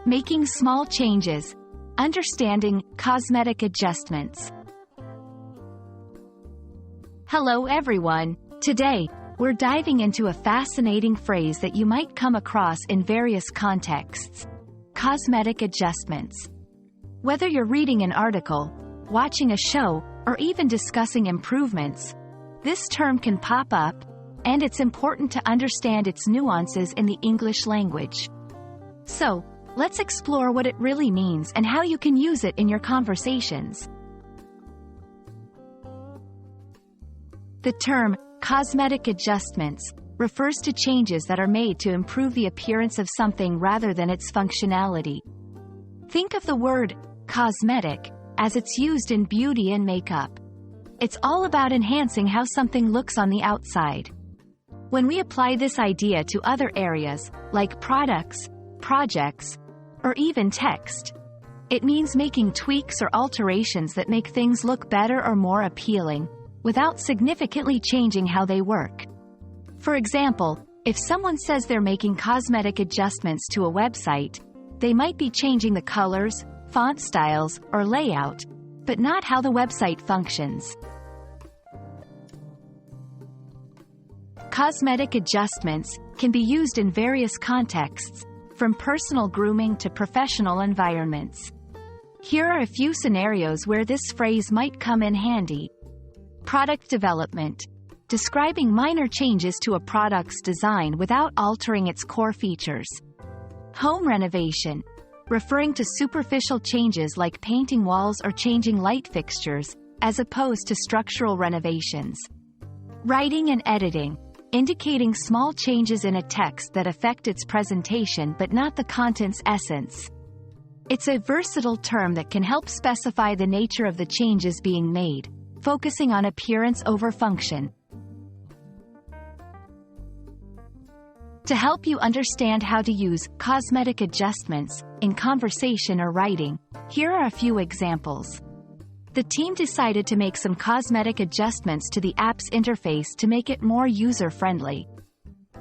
Making small changes. Understanding cosmetic adjustments. Hello everyone. Today, we're diving into a fascinating phrase that you might come across in various contexts. Cosmetic adjustments. Whether you're reading an article, watching a show, or even discussing improvements, this term can pop up, and it's important to understand its nuances in the English language. So, let's explore what it really means and how you can use it in your conversations. The term, cosmetic adjustments, refers to changes that are made to improve the appearance of something rather than its functionality. Think of the word, cosmetic, as it's used in beauty and makeup. It's all about enhancing how something looks on the outside. When we apply this idea to other areas, like products, projects, or even text, it means making tweaks or alterations that make things look better or more appealing, without significantly changing how they work. For example, if someone says they're making cosmetic adjustments to a website, they might be changing the colors, font styles, or layout, but not how the website functions. Cosmetic adjustments can be used in various contexts, from personal grooming to professional environments. Here are a few scenarios where this phrase might come in handy. Product development. Describing minor changes to a product's design without altering its core features. Home renovation. Referring to superficial changes like painting walls or changing light fixtures, as opposed to structural renovations. Writing and editing. Indicating small changes in a text that affect its presentation but not the content's essence. It's a versatile term that can help specify the nature of the changes being made, focusing on appearance over function. To help you understand how to use cosmetic adjustments in conversation or writing, here are a few examples. The team decided to make some cosmetic adjustments to the app's interface to make it more user-friendly.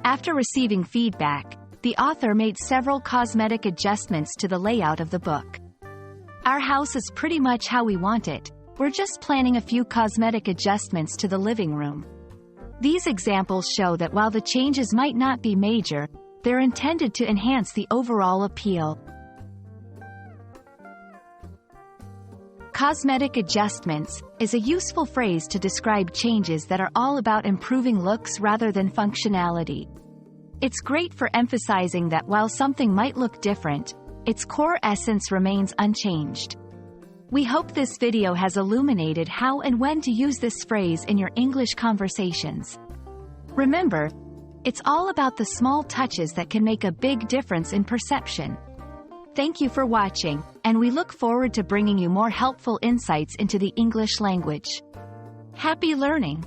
After receiving feedback, the author made several cosmetic adjustments to the layout of the book. Our house is pretty much how we want it. We're just planning a few cosmetic adjustments to the living room. These examples show that while the changes might not be major, they're intended to enhance the overall appeal. Cosmetic adjustments is a useful phrase to describe changes that are all about improving looks rather than functionality. It's great for emphasizing that while something might look different, its core essence remains unchanged. We hope this video has illuminated how and when to use this phrase in your English conversations. Remember, it's all about the small touches that can make a big difference in perception. Thank you for watching, and we look forward to bringing you more helpful insights into the English language. Happy learning!